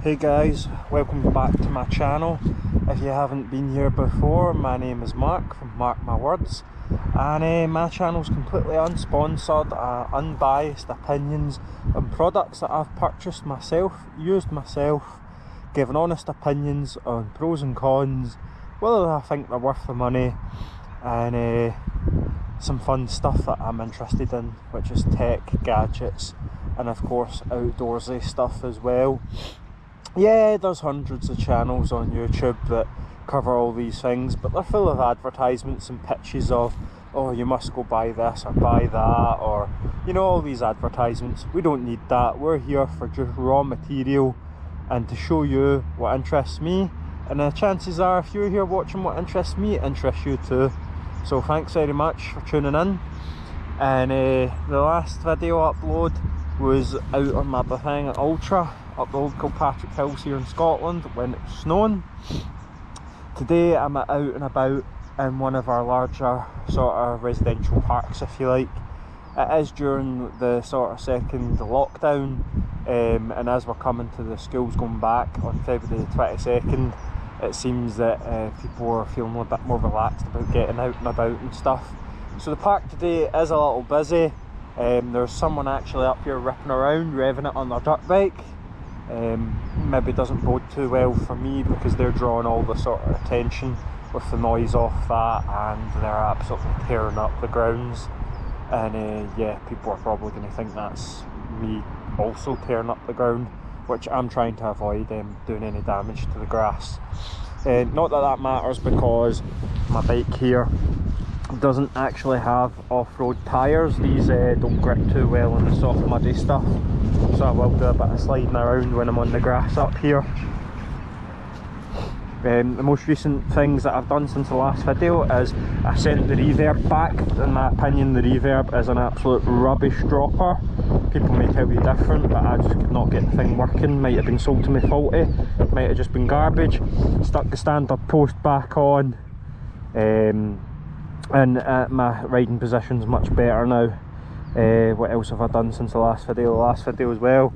Hey guys, welcome back to my channel. If you haven't been here before, my name is Mark from Mark My Words, and my channel is completely unsponsored, unbiased opinions on products that I've purchased myself, used myself, given honest opinions on pros and cons, whether I think they're worth the money, and some fun stuff that I'm interested in, which is tech, gadgets, and of course outdoorsy stuff as well. Yeah, there's hundreds of channels on YouTube that cover all these things, but they're full of advertisements and pitches of, oh, you must go buy this or buy that, or, you know, all these advertisements. We don't need that. We're here for just raw material and to show you what interests me, and the chances are if you're here watching what interests me, it interests you too. So thanks very much for tuning in. And the last video upload was out on my Bafang Ultra up the old Kilpatrick Hills here in Scotland when it was snowing. Today I'm out and about in one of our larger sort of residential parks, if you like. It is during the sort of second lockdown, and as we're coming to the schools going back on February the 22nd, it seems that people are feeling a bit more relaxed about getting out and about and stuff. So the park today is a little busy. There's someone actually up here ripping around, revving it on their dirt bike. Maybe doesn't bode too well for me because they're drawing all the sort of attention with the noise off that, and they're absolutely tearing up the grounds. And yeah, people are probably going to think that's me also tearing up the ground, which I'm trying to avoid doing any damage to the grass. Not that that matters because my bike here doesn't actually have off-road tyres. These don't grip too well on the soft muddy stuff, so I will do a bit of sliding around when I'm on the grass up here. The most recent things that I've done since the last video is I sent the reverb back. In my opinion, the reverb is an absolute rubbish dropper. People may tell you different, but I just could not get the thing working. Might have been sold to me faulty, might have just been garbage. Stuck the standard post back on, and my riding position's much better now. What else have I done since the last video? The last video as well,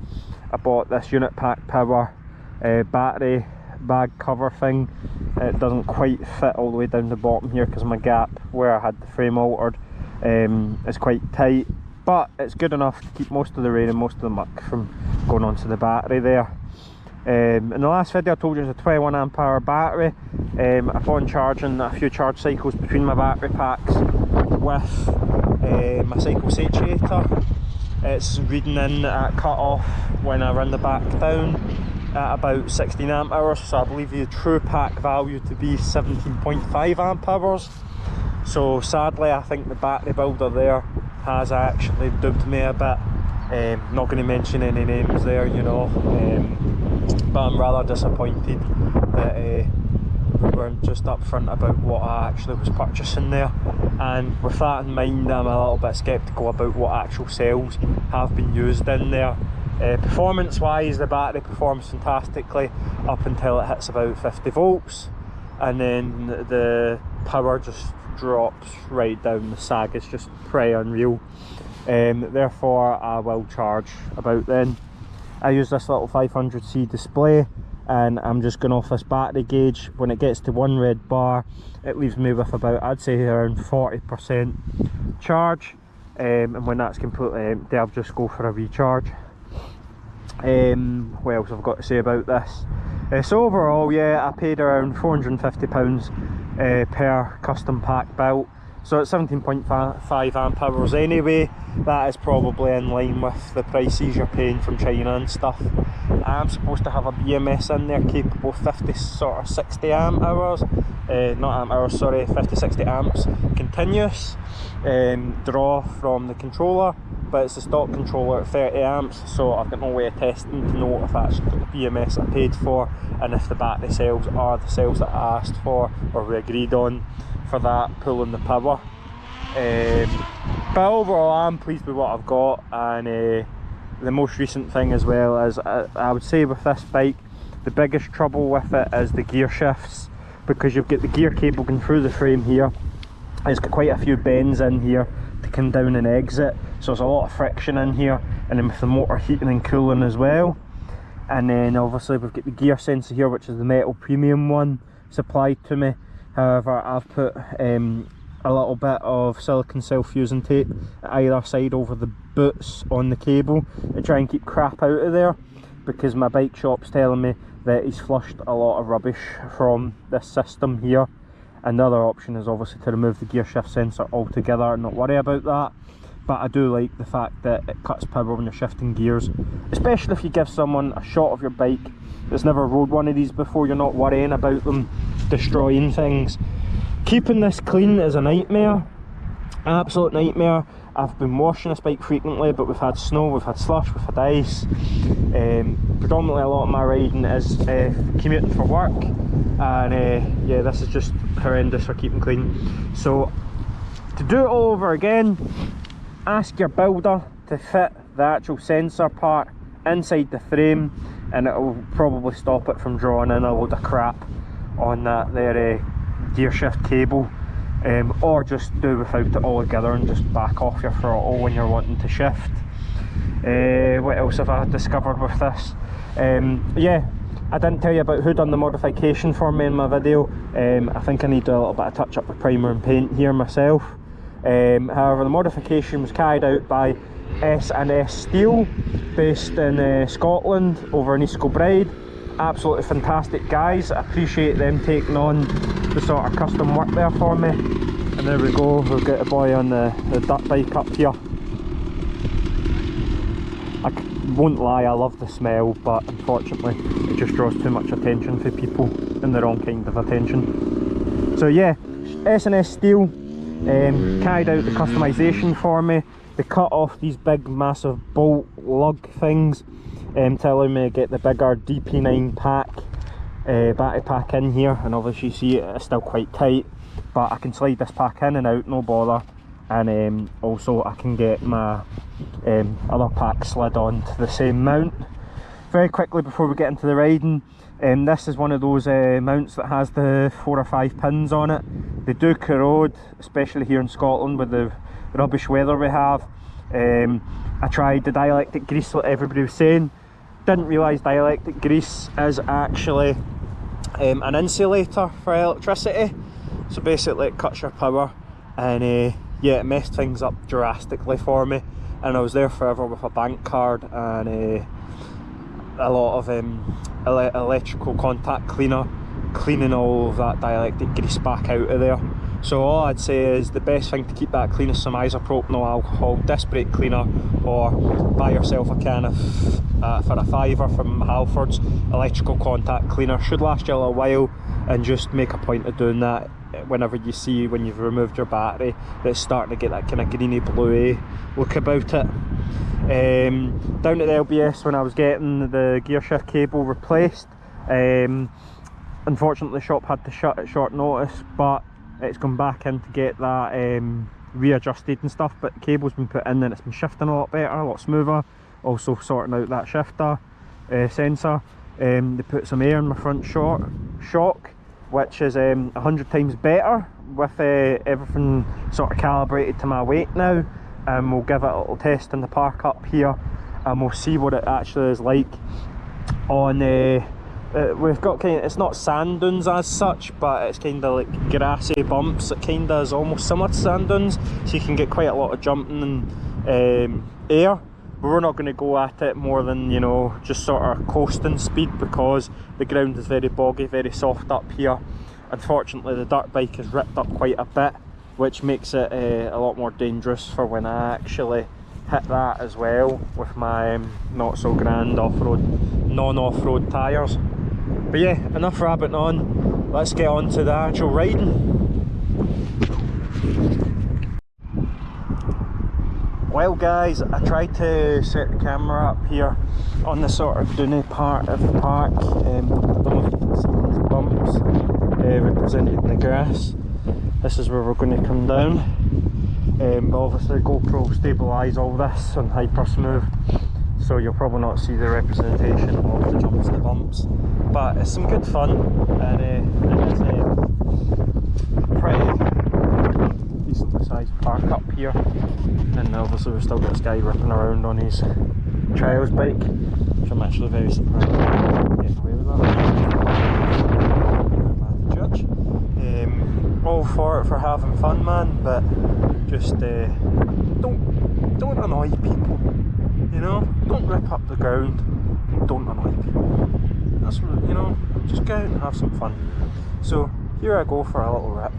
I bought this unit pack power battery bag cover thing. It doesn't quite fit all the way down the bottom here because my gap where I had the frame altered is quite tight, but it's good enough to keep most of the rain and most of the muck from going onto the battery there. In the last video I told you it's a 21 amp hour battery. Upon charging a few charge cycles between my battery packs with my cycle satiator, it's reading in at cut off when I run the back down at about 16 amp hours, so I believe the true pack value to be 17.5 amp hours. So sadly I think the battery builder there has actually duped me a bit. Not going to mention any names there, you know, but I'm rather disappointed that we weren't just upfront about what I actually was purchasing there. And with that in mind, I'm a little bit sceptical about what actual cells have been used in there. Performance wise, the battery performs fantastically up until it hits about 50 volts, and then the power just drops right down. The sag is just pretty unreal. Therefore I will charge about then. I use this little 500C display, and I'm just going off this battery gauge. When it gets to one red bar, it leaves me with about, I'd say, around 40% charge, and when that's completely empty I'll just go for a recharge. What else I've got to say about this? So overall, yeah, I paid around £450 per custom pack built, so it's 17.5 amp hours anyway. That is probably in line with the prices you're paying from China and stuff. I'm supposed to have a BMS in there capable of 60 amp hours, not amp hours, sorry, 50-60 amps continuous draw from the controller, but it's a stock controller at 30 amps, so I've got no way of testing to know if that's the BMS I paid for and if the battery cells are the cells that I asked for or we agreed on for that pulling the power. But overall I'm pleased with what I've got. And the most recent thing as well is I would say with this bike, the biggest trouble with it is the gear shifts, because you've got the gear cable going through the frame here. It's got quite a few bends in here to come down and exit, so there's a lot of friction in here, and then with the motor heating and cooling as well. And then obviously we've got the gear sensor here, which is the metal premium one supplied to me. However, I've put a little bit of silicone self-fusing tape at either side over the boots on the cable to try and keep crap out of there, because my bike shop's telling me that he's flushed a lot of rubbish from this system here. Another option is obviously to remove the gear shift sensor altogether and not worry about that. But I do like the fact that it cuts power when you're shifting gears, especially if you give someone a shot of your bike that's never rode one of these before. You're not worrying about them destroying things. Keeping this clean is a nightmare, absolute nightmare. I've been washing this bike frequently, but we've had snow, we've had slush, we've had ice. Predominantly a lot of my riding is commuting for work, and yeah, this is just horrendous for keeping clean. So to do it all over again, ask your builder to fit the actual sensor part inside the frame, and it will probably stop it from drawing in a load of crap on that there gear shift cable. Or just do without it altogether and just back off your throttle when you're wanting to shift. What else have I discovered with this? Yeah, I didn't tell you about who done the modification for me in my video. I think I need a little bit of touch up with primer and paint here myself. However, the modification was carried out by S&S Steel, based in Scotland, over in East Kilbride. Absolutely fantastic guys. I appreciate them taking on the sort of custom work there for me. And there we go, we've got a boy on the dirt bike up here. I won't lie, I love the smell, but unfortunately it just draws too much attention for people, and the wrong kind of attention. So yeah, S&S Steel carried out the customization for me. They cut off these big massive bolt lug things, telling me to get the bigger DP9 pack, battery pack in here, and obviously you see it's still quite tight, but I can slide this pack in and out, no bother. And also I can get my other pack slid on to the same mount. Very quickly before we get into the riding, this is one of those mounts that has the 4 or 5 pins on it. They do corrode, especially here in Scotland with the rubbish weather we have. I tried the dielectric grease like everybody was saying. Didn't realise dielectric grease is actually an insulator for electricity. So basically it cuts your power, and yeah, it messed things up drastically for me. And I was there forever with a bank card and a lot of electrical contact cleaner, cleaning all of that dielectric grease back out of there. So all I'd say is the best thing to keep that clean is some isopropyl alcohol disc brake cleaner, or buy yourself a can of for a £5 from Halford's electrical contact cleaner. Should last you a little while, and just make a point of doing that whenever you see, when you've removed your battery, that it's starting to get that kind of greeny bluey look about it. Down at the LBS, when I was getting the gear shift cable replaced, unfortunately the shop had to shut at short notice, but it's gone back in to get that readjusted and stuff. But the cable's been put in and it's been shifting a lot better, a lot smoother. Also sorting out that shifter sensor. They put some air in my front shock, which is 100 times better with everything sort of calibrated to my weight now. We'll give it a little test in the park up here, and we'll see what it actually is like on we've got kind of, it's not sand dunes as such, but it's kind of like grassy bumps. It kind of is almost similar to sand dunes, so you can get quite a lot of jumping and air. But we're not going to go at it more than, you know, just sort of coasting speed, because the ground is very boggy, very soft up here. Unfortunately the dirt bike is ripped up quite a bit, which makes it a lot more dangerous for when I actually hit that as well with my not so grand off-road, non-off-road tyres. But yeah, enough rabbiting on, let's get on to the actual riding. Well guys, I tried to set the camera up here on the sort of duny part of the park. I don't know if you can see these bumps represented in the grass. This is where we're going to come down. But obviously GoPro stabilise all this on hyper smooth, so you'll probably not see the representation of the jumps and the bumps. But it's some good fun, and it is a pretty decently sized park up here. And obviously we've still got this guy ripping around on his trials bike, which I'm actually actually very surprised getting away with that. I'm not the judge. All for it for having fun, man, but just don't annoy people. You know, don't rip up the ground. Don't annoy people. That's what, you know. Just go out and have some fun. So here I go for a little rip.